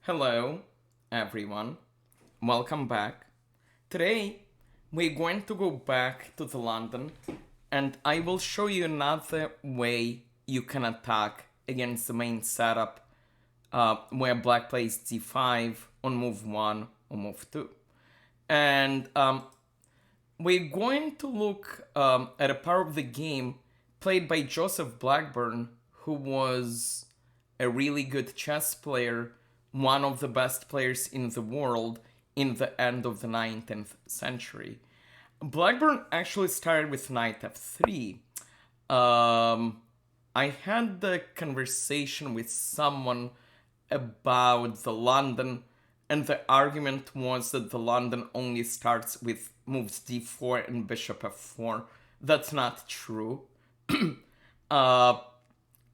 Hello, everyone. Welcome back. Today, we're going to go back to the London and I will show you another way you can attack against the main setup where black plays d5 on move 1 or move 2. And we're going to look at a part of the game played by Joseph Blackburn, who was a really good chess player, one of the best players in the world in the end of the 19th century. Blackburn actually started with knight f3. I had the conversation with someone about the London, and the argument was that the London only starts with moves d4 and bishop f4. That's not true. uh,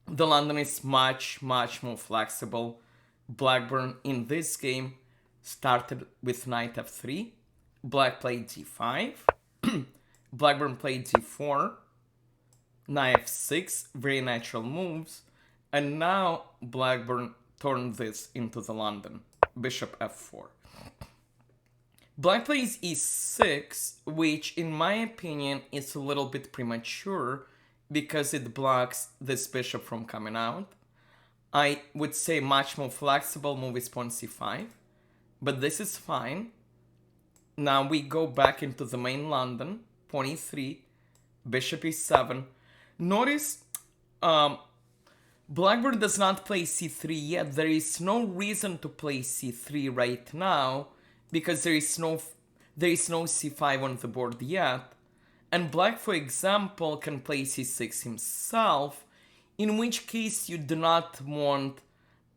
the London is much more flexible. Blackburn in this game started with knight f3. Black played d5. Blackburn played d4. Knight f6, very natural moves. And now Blackburn turned this into the London. Bishop f4. Black plays e6, which in my opinion is a little bit premature because it blocks this bishop from coming out. I would say much more flexible move is pawn c5, but this is fine. Now we go back into the main London, pawn e3, bishop e7. Notice Blackburn does not play c3 yet. There is no reason to play c3 right now because there is no c5 on the board yet. And black, for example, can play c6 himself, in which case you do not want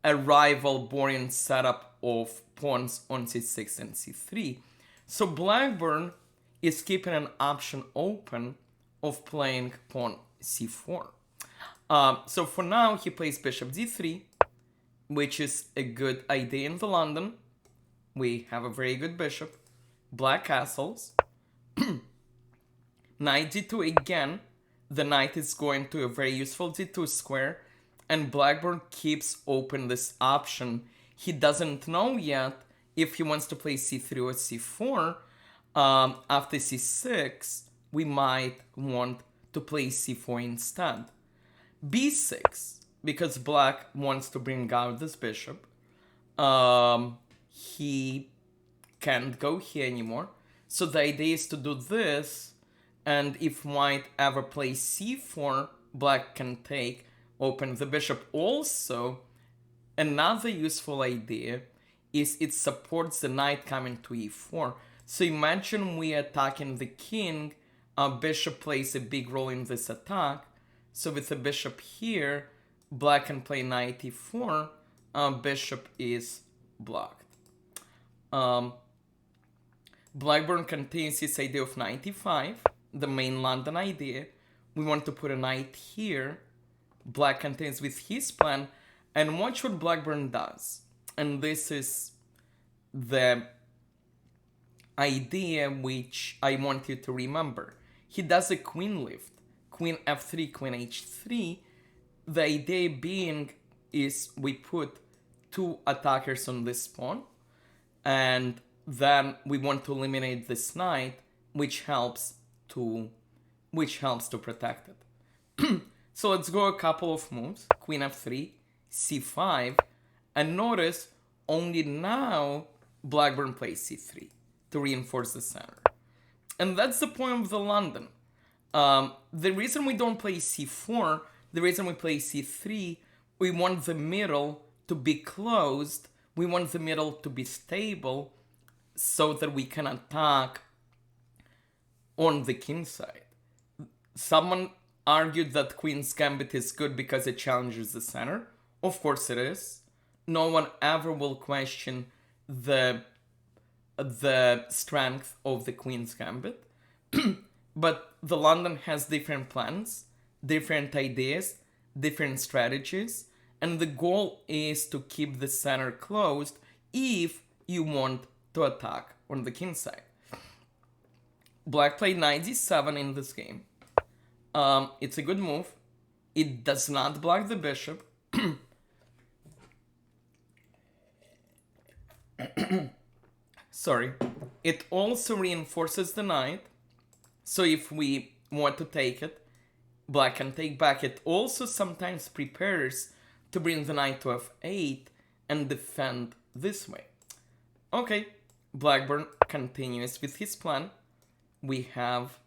a rival boring setup of pawns on c6 and c3. So Blackburn is keeping an option open of playing pawn c4. So for now, he plays bishop d3, which is a good idea in the London. We have a very good bishop. Black castles. Knight d2 again. The knight is going to a very useful d2 square. And Blackburn keeps open this option. He doesn't know yet if he wants to play c3 or c4. After c6, we might want to play c4 instead. b6, because black wants to bring out this bishop. He can't go here anymore. So the idea is to do this, and if white ever plays c4, black can take, open the bishop. Also, another useful idea is it supports the knight coming to e4. So imagine we attacking the king, bishop plays a big role in this attack. So with the bishop here, black can play knight e4, bishop is blocked. Blackburn contains this idea of knight e5, the main London idea. We want to put a knight here. Black contains with his plan, and watch what Blackburn does. And this is the idea which I want you to remember. He does a queen lift, queen f3, queen h3. The idea being is we put two attackers on this pawn, and then we want to eliminate this knight, which helps to protect it. So let's go a couple of moves. Queen f3, c5, and notice only now Blackburn plays c3 to reinforce the center. And that's the point of the London. The reason we don't play c4, the reason we play c3, we want the middle to be closed, we want the middle to be stable, so that we can attack on the king side. Someone argued that Queen's Gambit is good because it challenges the center. Of course it is. No one ever will question the strength of the Queen's Gambit. But the London has different plans, different ideas, different strategies, and the goal is to keep the center closed if you want to attack on the king side. Black played knight d7 in this game. It's a good move. It does not block the bishop. Sorry. It also reinforces the knight. So if we want to take it, black can take back. It also sometimes prepares to bring the knight to f8 and defend this way. Okay, Blackburn continues with his plan. We have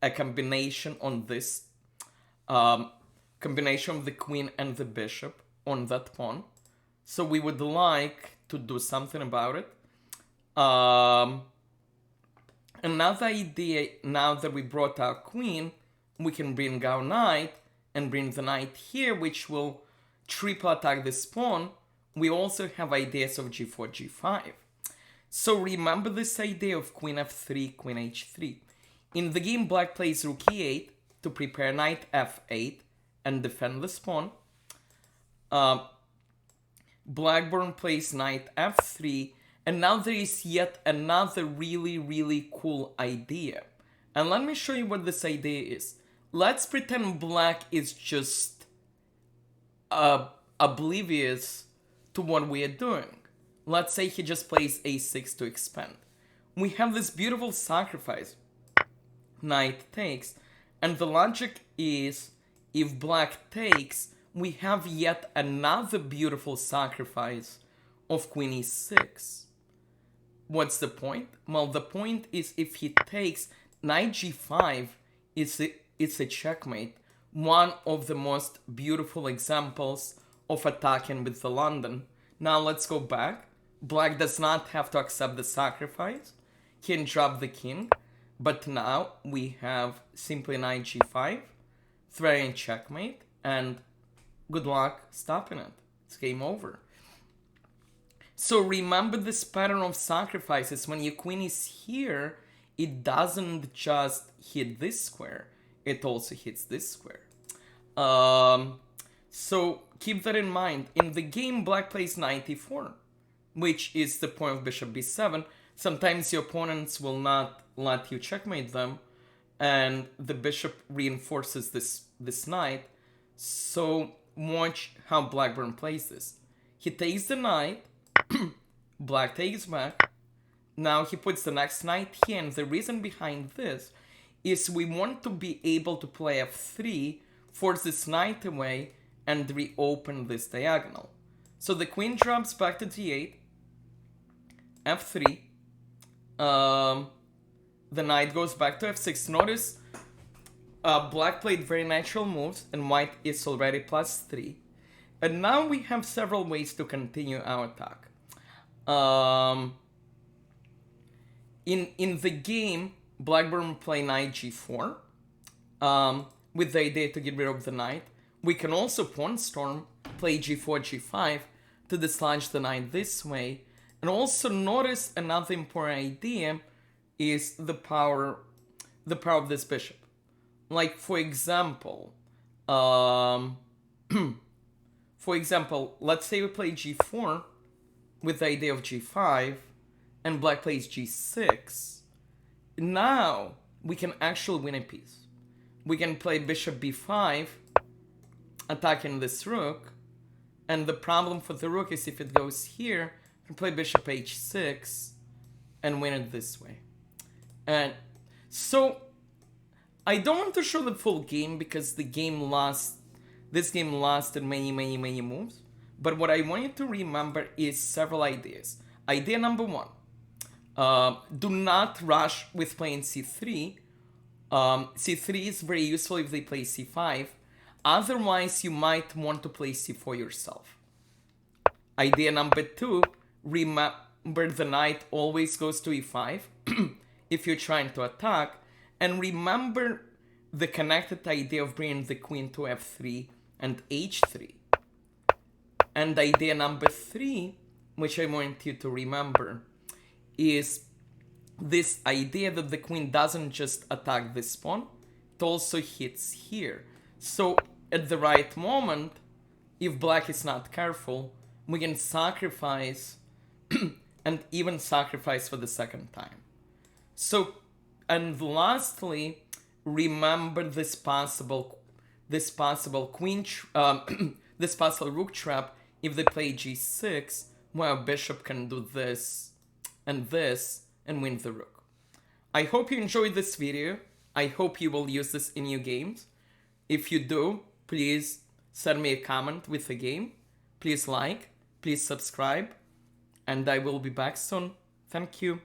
a combination on this, combination of the queen and the bishop on that pawn. So we would like to do something about it. Another idea, now that we brought our queen, we can bring our knight and bring the knight here, which will triple attack this pawn. We also have ideas of g4, g5. So remember this idea of queen f3, queen h3. In the game, black plays rook e8 to prepare knight f8 and defend this pawn. Blackburn plays knight f3, and now there is yet another really cool idea. And let me show you what this idea is. Let's pretend black is just oblivious to what we are doing. Let's say he just plays a6 to expand. We have this beautiful sacrifice. Knight takes, and the logic is, if black takes, we have yet another beautiful sacrifice of queen e6. What's the point? Well, the point is, if he takes, knight g5 it's a checkmate. One of the most beautiful examples of attacking with the London. Now let's go back. Black does not have to accept the sacrifice. He can drop the king. But now we have simply knight g5, threatening checkmate, and good luck stopping it. It's game over. So remember this pattern of sacrifices. When your queen is here, it doesn't just hit this square, it also hits this square. So keep that in mind. In the game, black plays knight e4, which is the point of bishop b7. Sometimes your opponents will not let you checkmate them, and the bishop reinforces this knight. So watch how Blackburn plays this. He takes the knight, black takes back. Now he puts the next knight here, and the reason behind this is we want to be able to play f3, force this knight away, and reopen this diagonal. So the queen drops back to d8, f3, the knight goes back to f6. Notice black played very natural moves and white is already +3. And now we have several ways to continue our attack. In the game, Blackburn play knight g4 with the idea to get rid of the knight. We can also pawn storm, play g4, g5 to dislodge the knight this way. And also notice another important idea is the power of this bishop. Like for example, let's say we play g4 with the idea of g5, and black plays g6. Now we can actually win a piece. We can play bishop b5, attacking this rook, and the problem for the rook is if it goes here, we can play bishop h6 and win it this way. And so I don't want to show the full game because this game lasted many moves. But what I want you to remember is several ideas. Idea number one, do not rush with playing c3. C3 is very useful if they play c5. Otherwise, you might want to play c4 yourself. Idea number two, remember the knight always goes to e5 if you're trying to attack. And remember the connected idea of bringing the queen to f3 and h3. And idea number three, which I want you to remember, is this idea that the queen doesn't just attack this pawn, it also hits here. So at the right moment, if black is not careful, we can sacrifice and even sacrifice for the second time. So, and lastly, remember this possible queen, this possible rook trap if they play g6, well, bishop can do this and win the rook. I hope you enjoyed this video. I hope you will use this in your games. If you do, please send me a comment with the game. Please like, please subscribe, and I will be back soon. Thank you.